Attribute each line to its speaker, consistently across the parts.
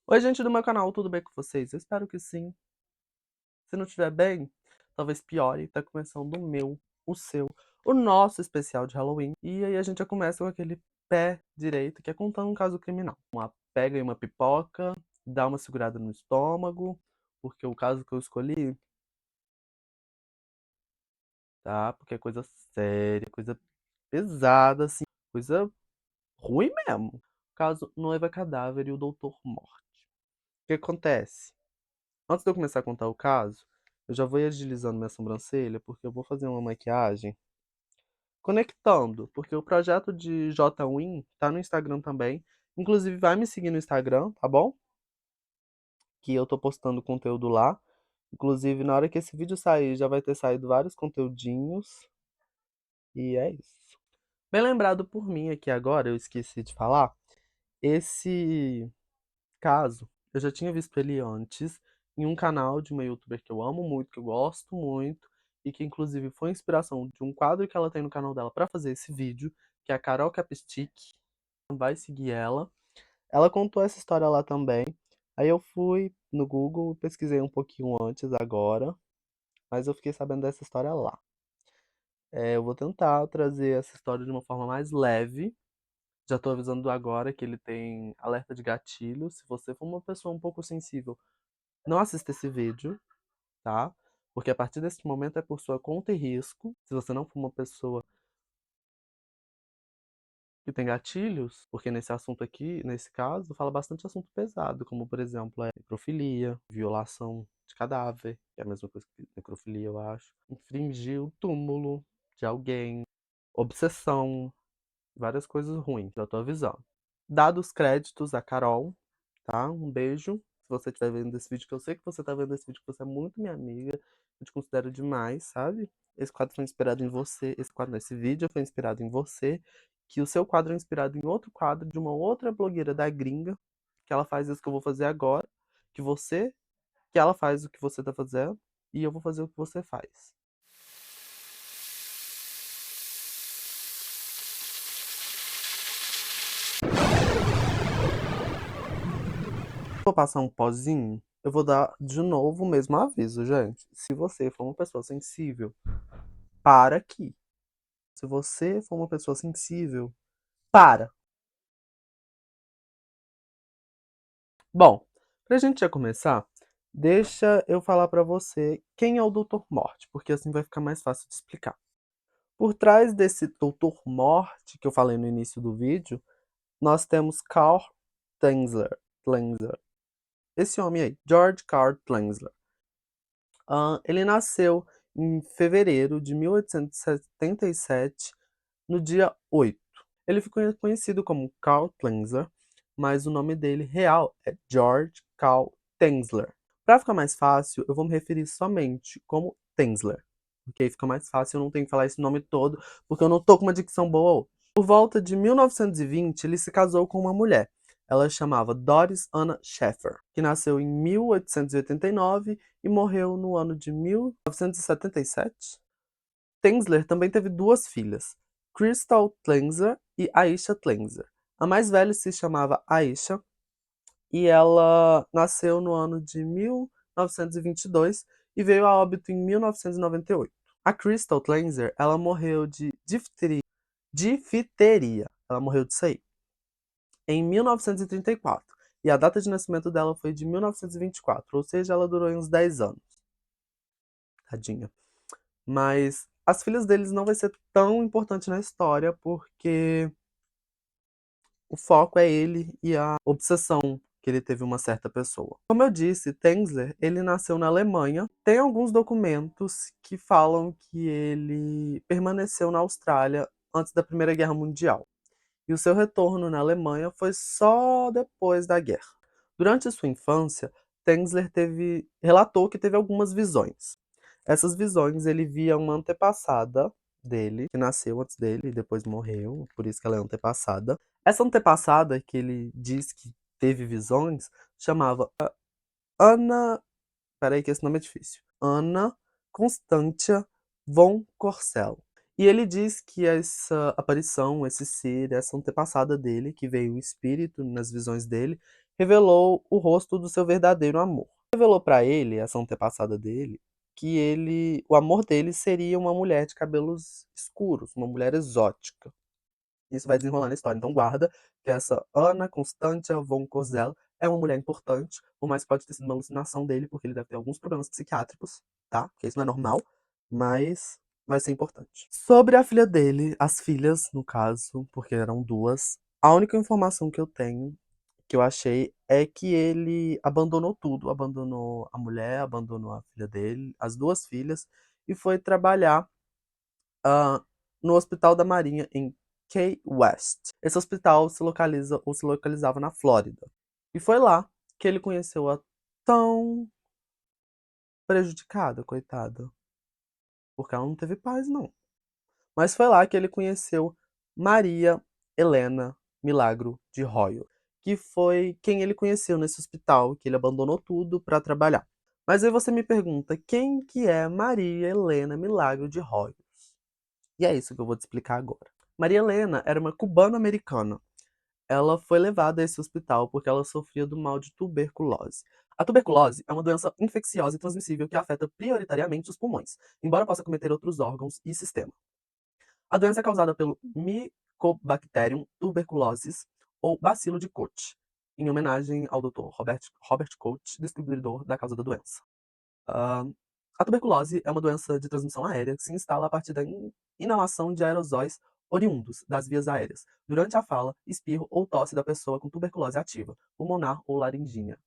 Speaker 1: Oi, gente do meu canal, tudo bem com vocês? Eu espero que sim. Se não estiver bem, talvez piore. Tá começando o meu, o seu, o nosso especial de Halloween. E aí a gente já começa com aquele pé direito, que é contando um caso criminal. Uma pega e uma pipoca, dá uma segurada no estômago, porque o caso que eu escolhi, tá? Porque é coisa séria, coisa pesada, assim, coisa ruim mesmo. Caso Noiva Cadáver e o Doutor Morte. O que acontece? Antes de eu começar a contar o caso, eu já vou ir agilizando minha sobrancelha, porque eu vou fazer uma maquiagem conectando, porque o projeto de Jwin tá no Instagram também. Inclusive, vai me seguir no Instagram, tá bom? Que eu tô postando conteúdo lá. Inclusive, na hora que esse vídeo sair, já vai ter saído vários conteúdinhos. E é isso. Bem lembrado por mim aqui agora, eu esqueci de falar. Esse caso, eu já tinha visto ele antes em um canal de uma youtuber que eu amo muito, que eu gosto muito, e que inclusive foi inspiração de um quadro que ela tem no canal dela pra fazer esse vídeo, que é a Carol Capstick. Vai seguir ela. Ela contou essa história lá também. Aí eu fui no Google, pesquisei um pouquinho antes agora, mas eu fiquei sabendo dessa história lá. Eu vou tentar trazer essa história de uma forma mais leve. Já tô avisando agora que ele tem alerta de gatilho. Se você for uma pessoa um pouco sensível, não assista esse vídeo, tá? Porque a partir desse momento é por sua conta e risco. Se você não for uma pessoa que tem gatilhos, porque nesse assunto aqui, nesse caso, fala bastante assunto pesado, como por exemplo, necrofilia, violação de cadáver, que é a mesma coisa que necrofilia, eu acho. Infringir o túmulo de alguém, obsessão, várias coisas ruins, já tô avisando. Dados créditos a Carol, tá? Um beijo. Se você estiver vendo esse vídeo, que eu sei que você tá vendo esse vídeo, que você é muito minha amiga. Eu te considero demais, sabe? Esse quadro foi inspirado em você. Esse vídeo foi inspirado em você. Que o seu quadro é inspirado em outro quadro de uma outra blogueira da gringa. Que ela faz isso que eu vou fazer agora. Que você. Que ela faz o que você tá fazendo. E eu vou fazer o que você faz. Vou passar um pozinho. Eu vou dar de novo o mesmo aviso, gente. Se você for uma pessoa sensível, para aqui. Se você for uma pessoa sensível, para. Bom, pra gente já começar, deixa eu falar pra você quem é o Doutor Morte, porque assim vai ficar mais fácil de explicar. Por trás desse Doutor Morte que eu falei no início do vídeo, nós temos Carl Tanzler. Esse homem aí, George Carl Tanzler. Ele nasceu em fevereiro de 1877, no dia 8. Ele ficou conhecido como Carl Tanzler, mas o nome dele real é George Carl Tanzler. Para ficar mais fácil, eu vou me referir somente como Tanzler. Porque aí fica mais fácil, eu não tenho que falar esse nome todo, porque eu não tô com uma dicção boa hoje. Por volta de 1920, ele se casou com uma mulher. Ela chamava Doris Anna Schaeffer, que nasceu em 1889 e morreu no ano de 1977. Tenzler também teve duas filhas, Crystal Tenzler e Aisha Tenzler. A mais velha se chamava Aisha e ela nasceu no ano de 1922 e veio a óbito em 1998. A Crystal Tenzler, ela morreu de difteria. Ela morreu disso aí em 1934. E a data de nascimento dela foi de 1924, ou seja, ela durou uns 10 anos. Tadinha. Mas as filhas deles não vai ser tão importante na história, porque o foco é ele e a obsessão que ele teve uma certa pessoa. Como eu disse, Tenzler, ele nasceu na Alemanha. Tem alguns documentos que falam que ele permaneceu na Austrália antes da Primeira Guerra Mundial. E o seu retorno na Alemanha foi só depois da guerra. Durante sua infância, Tenzler relatou que teve algumas visões. Essas visões ele via uma antepassada dele, que nasceu antes dele e depois morreu, por isso que ela é antepassada. Essa antepassada que ele diz que teve visões chamava Ana. Peraí, que esse nome é difícil. Ana Constantia von Corsell. E ele diz que essa aparição, esse ser, essa antepassada dele, que veio o espírito nas visões dele, revelou o rosto do seu verdadeiro amor. Revelou pra ele, essa antepassada dele, que o amor dele seria uma mulher de cabelos escuros, uma mulher exótica. Isso vai desenrolando a história. Então guarda que essa Anna Constantia von Kozel é uma mulher importante, por mais que pode ter sido uma alucinação dele, porque ele deve ter alguns problemas psiquiátricos, tá? Porque isso não é normal, mas vai ser importante. Sobre a filha dele, as filhas, no caso, porque eram duas, a única informação que eu tenho, que eu achei, é que ele abandonou tudo, abandonou a mulher, abandonou a filha dele, as duas filhas, e foi trabalhar ah, no Hospital da Marinha em Key West. Esse hospital se localizava na Flórida. E foi lá que ele conheceu a tão prejudicada, coitada. Porque ela não teve paz, não. Mas foi lá que ele conheceu Maria Helena Milagro de Royo, que foi quem ele conheceu nesse hospital, que ele abandonou tudo para trabalhar. Mas aí você me pergunta, quem que é Maria Helena Milagro de Royo? E é isso que eu vou te explicar agora. Maria Helena era uma cubano-americana. Ela foi levada a esse hospital porque ela sofria do mal de tuberculose. A tuberculose é uma doença infecciosa e transmissível que afeta prioritariamente os pulmões, embora possa cometer outros órgãos e sistema. A doença é causada pelo Mycobacterium tuberculosis ou bacilo de Koch, em homenagem ao Dr. Robert Koch, descobridor da causa da doença. Ah, a tuberculose é uma doença de transmissão aérea que se instala a partir da inalação de aerosóis oriundos das vias aéreas, durante a fala, espirro ou tosse da pessoa com tuberculose ativa, pulmonar ou laringínea,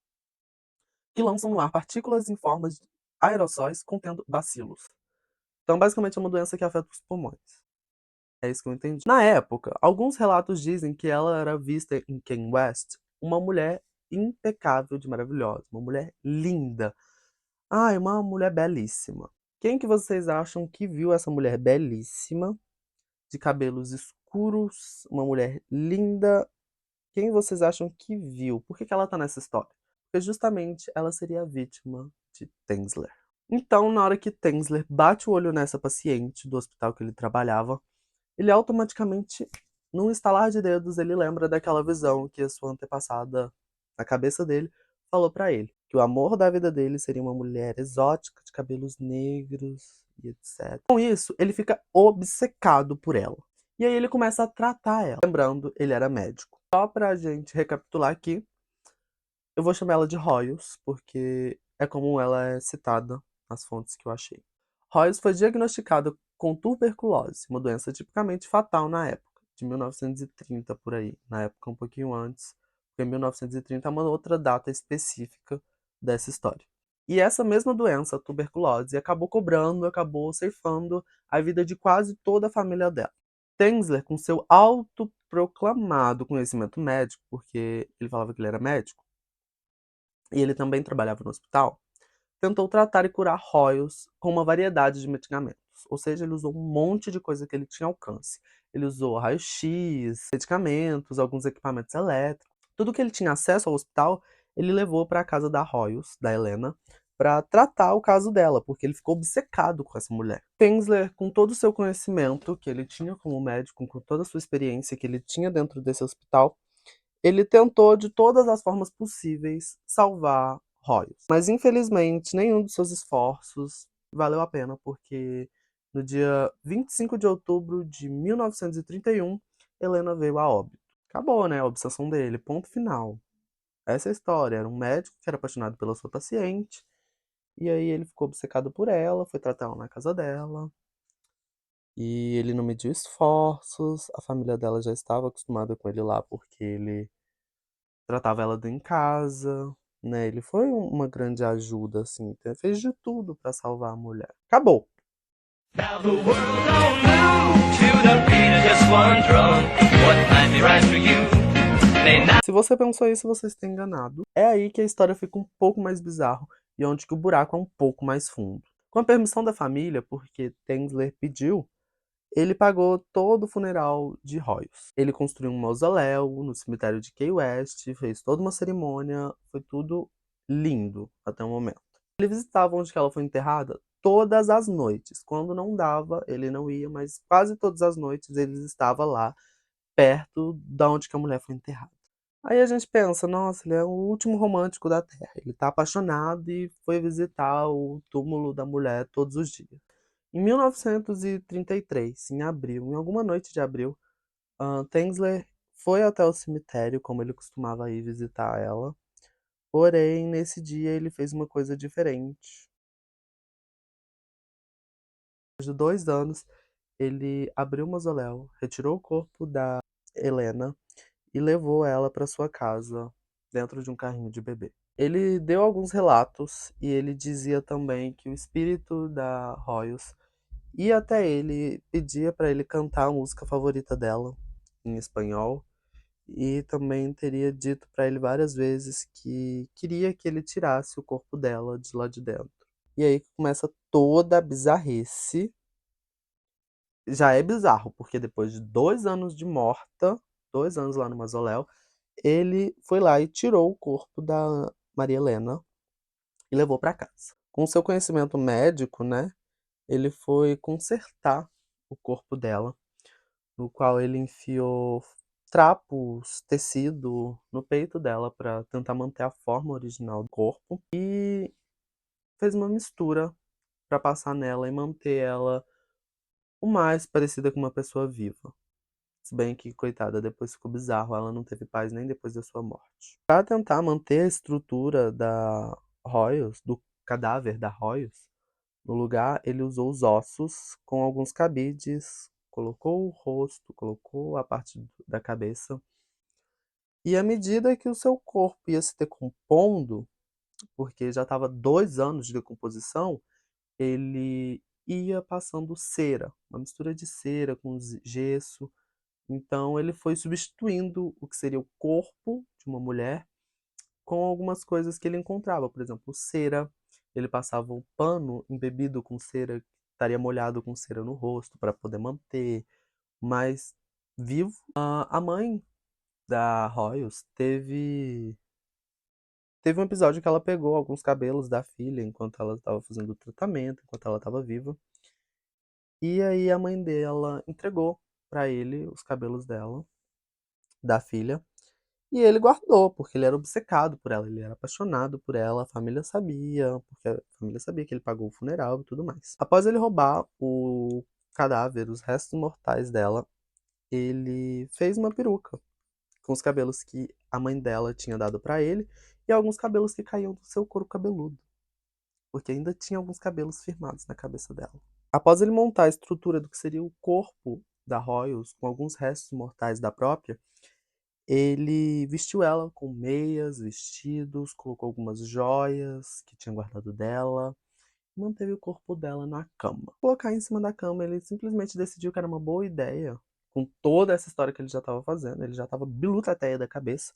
Speaker 1: que lançam no ar partículas em formas de aerossóis contendo bacilos. Então, basicamente, é uma doença que afeta os pulmões. É isso que eu entendi. Na época, alguns relatos dizem que ela era vista em Kanye West uma mulher impecável de maravilhosa, uma mulher linda. Ai, uma mulher belíssima. Quem que vocês acham que viu essa mulher belíssima, de cabelos escuros, uma mulher linda? Quem vocês acham que viu? Por que que ela tá nessa história? Porque justamente ela seria a vítima de Tensler. Então, na hora que Tensler bate o olho nessa paciente do hospital que ele trabalhava, ele automaticamente, num estalar de dedos, ele lembra daquela visão que a sua antepassada, na cabeça dele, falou pra ele. Que o amor da vida dele seria uma mulher exótica, de cabelos negros e etc. Com isso, ele fica obcecado por ela. E aí ele começa a tratar ela. Lembrando, ele era médico. Só pra gente recapitular aqui, eu vou chamar ela de Royals, porque é como ela é citada nas fontes que eu achei. Royals foi diagnosticada com tuberculose, uma doença tipicamente fatal na época, de 1930 por aí. Na época um pouquinho antes, porque 1930 é uma outra data específica dessa história. E essa mesma doença, a tuberculose, acabou ceifando a vida de quase toda a família dela. Tensler, com seu autoproclamado conhecimento médico, porque ele falava que ele era médico, e ele também trabalhava no hospital, tentou tratar e curar Royals com uma variedade de medicamentos. Ou seja, ele usou um monte de coisa que ele tinha alcance. Ele usou raio-x, medicamentos, alguns equipamentos elétricos. Tudo que ele tinha acesso ao hospital, ele levou para a casa da Royals, da Helena, para tratar o caso dela, porque ele ficou obcecado com essa mulher. Tensler, com todo o seu conhecimento que ele tinha como médico, com toda a sua experiência que ele tinha dentro desse hospital, ele tentou de todas as formas possíveis salvar Royals. Mas infelizmente nenhum dos seus esforços valeu a pena, porque no dia 25 de outubro de 1931, Helena veio a óbito. Acabou, né, a obsessão dele, ponto final. Essa é a história. Era um médico que era apaixonado pela sua paciente, e aí ele ficou obcecado por ela, foi tratar ela na casa dela, e ele não mediu esforços, a família dela já estava acostumada com ele lá, porque ele tratava ela em casa, né? Ele foi uma grande ajuda, assim. Fez de tudo pra salvar a mulher. Acabou.
Speaker 2: Now the world don't move to the beat of just one drum. What might be right for you may not.
Speaker 1: Se você pensou isso, você está enganado. É aí que a história fica um pouco mais bizarro e onde que o buraco é um pouco mais fundo. Com a permissão da família, porque Tensler pediu, ele pagou todo o funeral de Royals. Ele construiu um mausoléu no cemitério de Key West, fez toda uma cerimônia, foi tudo lindo até o momento. Ele visitava onde que ela foi enterrada todas as noites. Quando não dava, ele não ia, mas quase todas as noites ele estava lá, perto da onde que a mulher foi enterrada. Aí a gente pensa: "Nossa, ele é o último romântico da Terra, ele tá apaixonado e foi visitar o túmulo da mulher todos os dias". Em 1933, em abril, em alguma noite de abril, Tensler foi até o cemitério, como ele costumava ir visitar ela, porém, nesse dia ele fez uma coisa diferente. Depois de 2 anos, ele abriu o mausoléu, retirou o corpo da Helena e levou ela para sua casa, dentro de um carrinho de bebê. Ele deu alguns relatos e ele dizia também que o espírito da Royals ia até ele, pedia para ele cantar a música favorita dela, em espanhol, e também teria dito para ele várias vezes que queria que ele tirasse o corpo dela de lá de dentro. E aí começa toda a bizarrice. Já é bizarro, porque depois de 2 anos de morta, 2 anos lá no mausoléu, ele foi lá e tirou o corpo da Maria Helena e levou para casa. Com seu conhecimento médico, né, ele foi consertar o corpo dela, no qual ele enfiou trapos, tecido no peito dela para tentar manter a forma original do corpo e fez uma mistura para passar nela e manter ela o mais parecida com uma pessoa viva. Se bem que, coitada, depois ficou bizarro, ela não teve paz nem depois da sua morte. Para tentar manter a estrutura da Royals, do cadáver da Royals, no lugar, ele usou os ossos com alguns cabides, colocou o rosto, colocou a parte da cabeça. E à medida que o seu corpo ia se decompondo, porque já estava 2 anos de decomposição, ele ia passando cera, uma mistura de cera com gesso. Então ele foi substituindo o que seria o corpo de uma mulher com algumas coisas que ele encontrava, por exemplo, cera. Ele passava um pano embebido com cera, estaria molhado com cera no rosto para poder manter mais vivo. A mãe da Royals teve um episódio que ela pegou alguns cabelos da filha enquanto ela estava fazendo o tratamento, enquanto ela estava viva. E aí a mãe dela entregou para ele os cabelos dela, da filha. E ele guardou, porque ele era obcecado por ela, ele era apaixonado por ela, a família sabia, porque a família sabia que ele pagou o funeral e tudo mais. Após ele roubar o cadáver, os restos mortais dela, ele fez uma peruca com os cabelos que a mãe dela tinha dado pra ele e alguns cabelos que caíam do seu couro cabeludo, porque ainda tinha alguns cabelos firmados na cabeça dela. Após ele montar a estrutura do que seria o corpo da Royals, com alguns restos mortais da própria, ele vestiu ela com meias, vestidos, colocou algumas joias que tinha guardado dela, e manteve o corpo dela na cama. Colocar em cima da cama, ele simplesmente decidiu que era uma boa ideia, com toda essa história que ele já estava fazendo, ele já estava biluteteia da cabeça.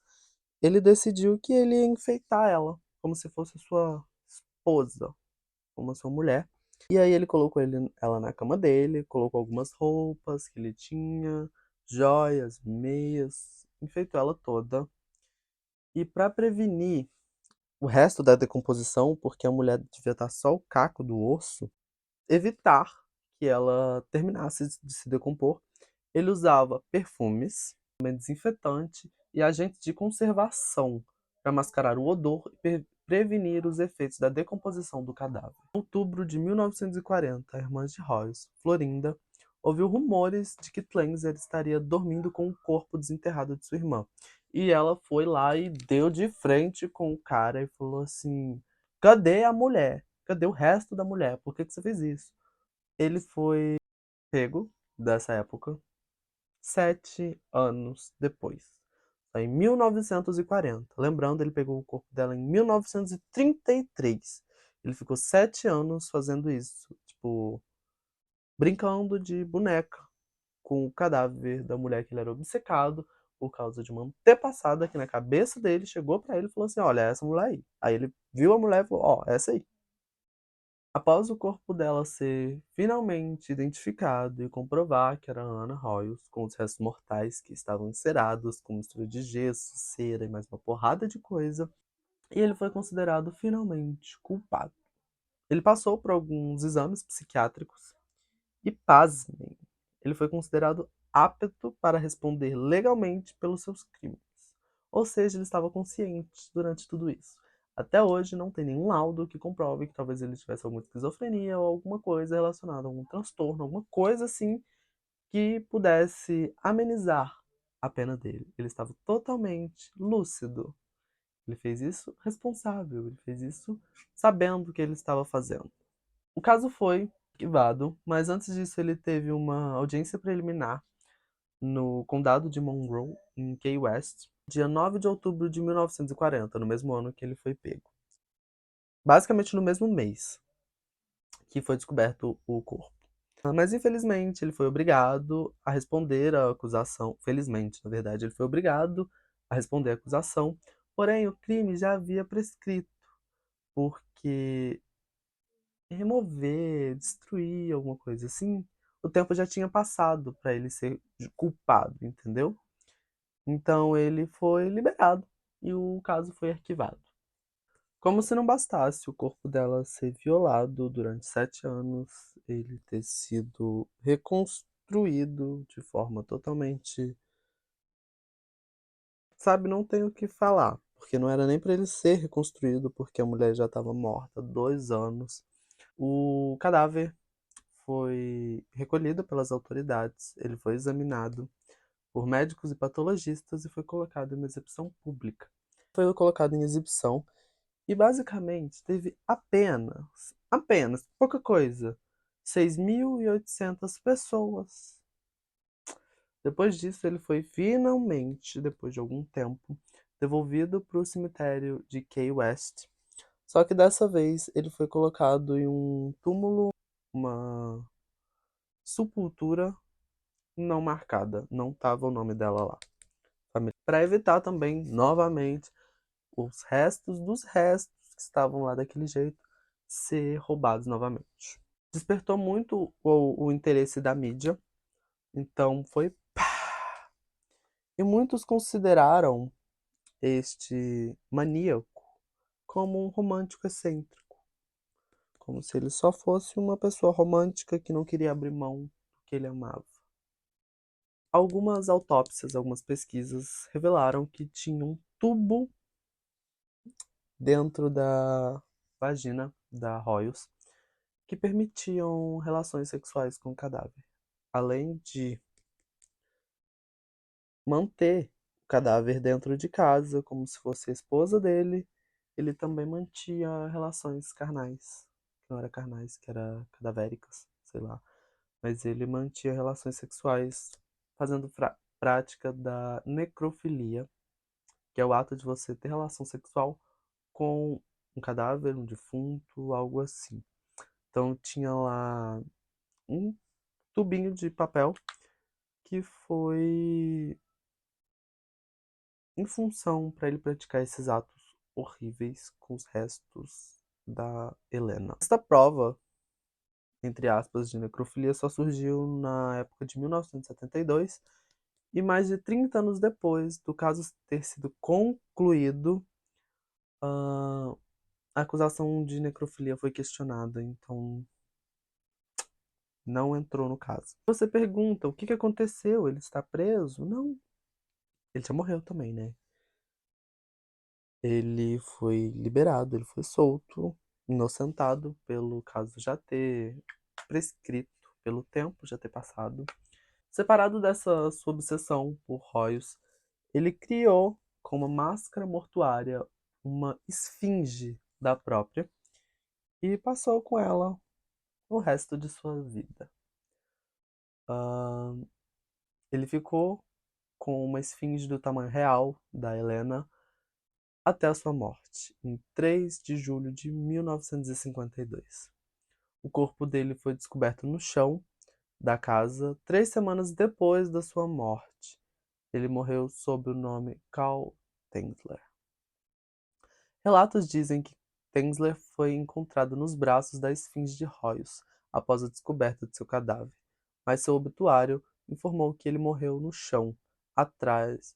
Speaker 1: Ele decidiu que ele ia enfeitar ela, como se fosse sua esposa, como sua mulher. E aí ele colocou ela na cama dele, colocou algumas roupas que ele tinha, joias, meias, enfeitou ela toda. E para prevenir o resto da decomposição, porque a mulher devia estar só o caco do osso, evitar que ela terminasse de se decompor, ele usava perfumes, desinfetante e agentes de conservação para mascarar o odor e prevenir os efeitos da decomposição do cadáver. Em outubro de 1940, a irmã de Royce, Florinda, ouviu rumores de que Tlenzer estaria dormindo com o corpo desenterrado de sua irmã. E ela foi lá e deu de frente com o cara e falou assim: cadê a mulher? Cadê o resto da mulher? Por que você fez isso? Ele foi pego dessa época 7 anos depois, em 1940. Lembrando, ele pegou o corpo dela em 1933. Ele ficou 7 anos fazendo isso, tipo, brincando de boneca com o cadáver da mulher que ele era obcecado por causa de uma antepassada que na cabeça dele chegou pra ele e falou assim: olha, é essa mulher aí. Aí ele viu a mulher e falou: ó, essa aí. Após o corpo dela ser finalmente identificado e comprovar que era Anna Royals, com os restos mortais que estavam encerados com mistura de gesso, cera e mais uma porrada de coisa, e ele foi considerado finalmente culpado. Ele passou por alguns exames psiquiátricos e, pasmem, ele foi considerado apto para responder legalmente pelos seus crimes. Ou seja, ele estava consciente durante tudo isso. Até hoje não tem nenhum laudo que comprove que talvez ele tivesse alguma esquizofrenia ou alguma coisa relacionada a algum transtorno, alguma coisa assim que pudesse amenizar a pena dele. Ele estava totalmente lúcido. Ele fez isso responsável, ele fez isso sabendo o que ele estava fazendo. O caso foi arquivado, mas antes disso ele teve uma audiência preliminar no condado de Monroe, em Key West, dia 9 de outubro de 1940, no mesmo ano que ele foi pego. Basicamente no mesmo mês que foi descoberto o corpo. Mas infelizmente ele foi obrigado a responder à acusação. Felizmente, na verdade, ele foi obrigado a responder à acusação. Porém, o crime já havia prescrito, porque remover, destruir alguma coisa assim, o tempo já tinha passado para ele ser culpado, entendeu? Então ele foi liberado e o caso foi arquivado. Como se não bastasse o corpo dela ser violado durante 7 anos, ele ter sido reconstruído de forma totalmente. Sabe, não tenho o que falar, porque não era nem para ele ser reconstruído, porque a mulher já estava morta há 2 anos. O cadáver foi recolhido pelas autoridades, ele foi examinado por médicos e patologistas e foi colocado em uma exibição pública. Foi colocado em exibição e basicamente teve apenas, pouca coisa, 6.800 pessoas. Depois disso, ele foi finalmente, depois de algum tempo, devolvido para o cemitério de Key West. Só que dessa vez ele foi colocado em um túmulo, uma sepultura não marcada, não estava o nome dela lá. Para evitar também, novamente, os restos dos restos que estavam lá daquele jeito ser roubados novamente. Despertou muito o interesse da mídia, então foi pá! E muitos consideraram este maníaco como um romântico excêntrico, como se ele só fosse uma pessoa romântica que não queria abrir mão do que ele amava. Algumas autópsias, algumas pesquisas revelaram que tinha um tubo dentro da vagina da Royals que permitiam relações sexuais com o cadáver. Além de manter o cadáver dentro de casa, como se fosse a esposa dele, ele também mantinha relações carnais. Que não era carnais, que era cadavéricas, sei lá. Mas ele mantinha relações sexuais fazendo prática da necrofilia, que é o ato de você ter relação sexual com um cadáver, um defunto, algo assim. Então tinha lá um tubinho de papel que foi em função para ele praticar esses atos horríveis com os restos da Helena. Esta prova, entre aspas, de necrofilia só surgiu na época de 1972 e mais de 30 anos depois do caso ter sido concluído, a acusação de necrofilia foi questionada, então não entrou no caso. Você pergunta o que que aconteceu? Ele está preso? Não, ele já morreu também, né? Ele foi liberado, ele foi solto, inocentado pelo caso já ter prescrito, pelo tempo já ter passado. Separado dessa sua obsessão por Royals, ele criou como máscara mortuária uma esfinge da própria e passou com ela o resto de sua vida. Ahn, ele ficou com uma esfinge do tamanho real da Helena até a sua morte, em 3 de julho de 1952. O corpo dele foi descoberto no chão da casa 3 semanas depois da sua morte. Ele morreu sob o nome Carl Tenzler. Relatos dizem que Tenzler foi encontrado nos braços da esfinge de Royals após a descoberta de seu cadáver, mas seu obituário informou que ele morreu no chão, atrás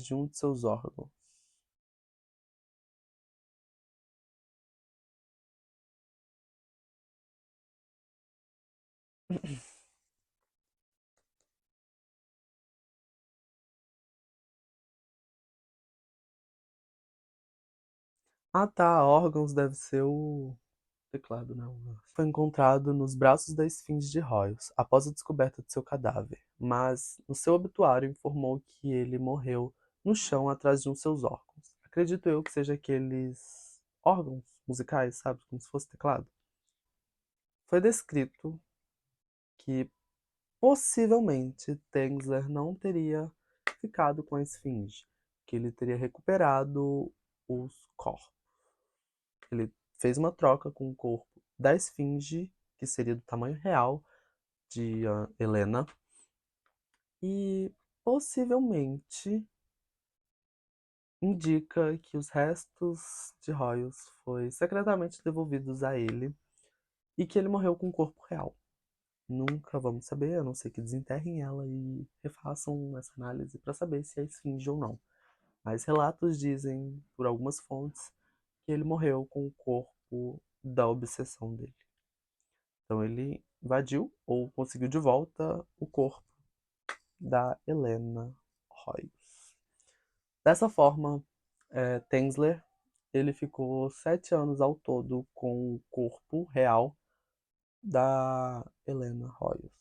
Speaker 1: de um de seus órgãos. Ah tá, órgãos deve ser o teclado, né? Foi encontrado nos braços da esfinge de Royals após a descoberta de seu cadáver, mas no seu obituário informou que ele morreu no chão atrás de um de seus órgãos. Acredito eu que seja aqueles órgãos musicais, sabe? Como se fosse teclado. Foi descrito que possivelmente Tensler não teria ficado com a esfinge, que ele teria recuperado os corpos. Ele fez uma troca com o corpo da esfinge, que seria do tamanho real de Helena, e possivelmente indica que os restos de Royals foi secretamente devolvidos a ele e que ele morreu com o corpo real. Nunca vamos saber, a não ser que desenterrem ela e refaçam essa análise para saber se é esfinge ou não. Mas relatos dizem, por algumas fontes, que ele morreu com o corpo da obsessão dele. Então ele invadiu ou conseguiu de volta o corpo da Helena Royce. Dessa forma, Tensler ele ficou 7 anos ao todo com o corpo real da Helena Royce.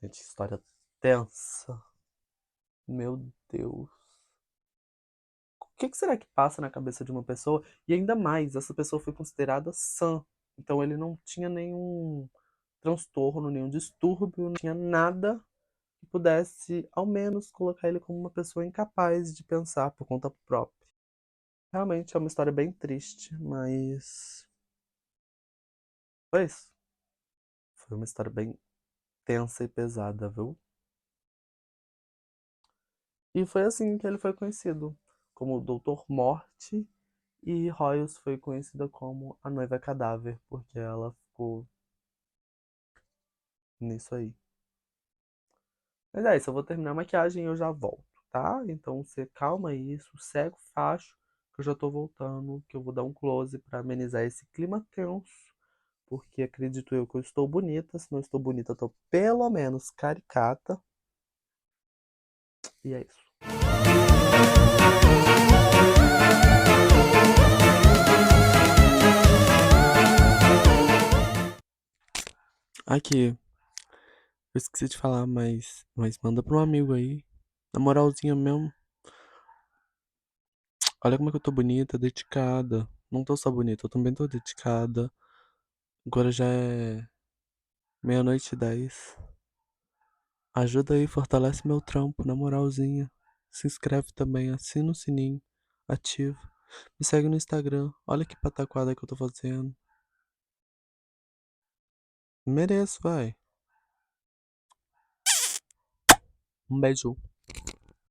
Speaker 1: Gente, que história tensa. Meu Deus. O que será que passa na cabeça de uma pessoa? E ainda mais, essa pessoa foi considerada sã. Então ele não tinha nenhum transtorno, nenhum distúrbio, não tinha nada que pudesse, ao menos, colocar ele como uma pessoa incapaz de pensar por conta própria. Realmente é uma história bem triste, mas foi isso. Foi uma história bem tensa e pesada, viu? E foi assim que ele foi conhecido, como o Doutor Morte, e Royals foi conhecida como a Noiva Cadáver, porque ela ficou nisso aí. Mas é isso, eu vou terminar a maquiagem e eu já volto, tá? Então você calma isso, cega o facho, que eu já tô voltando, que eu vou dar um close pra amenizar esse clima tenso, porque acredito eu que eu estou bonita, se não estou bonita, eu tô pelo menos caricata. E é isso. Aqui, eu esqueci de falar, mas manda pra um amigo aí. Na moralzinha mesmo. Olha como é que eu tô bonita, dedicada. Não tô só bonita, eu também tô dedicada. Agora já é meia-noite e 10. Ajuda aí, fortalece meu trampo, na moralzinha. Se inscreve também, assina o sininho, ativa. Me segue no Instagram. Olha que pataquada que eu tô fazendo. Mereço, vai. Um beijo.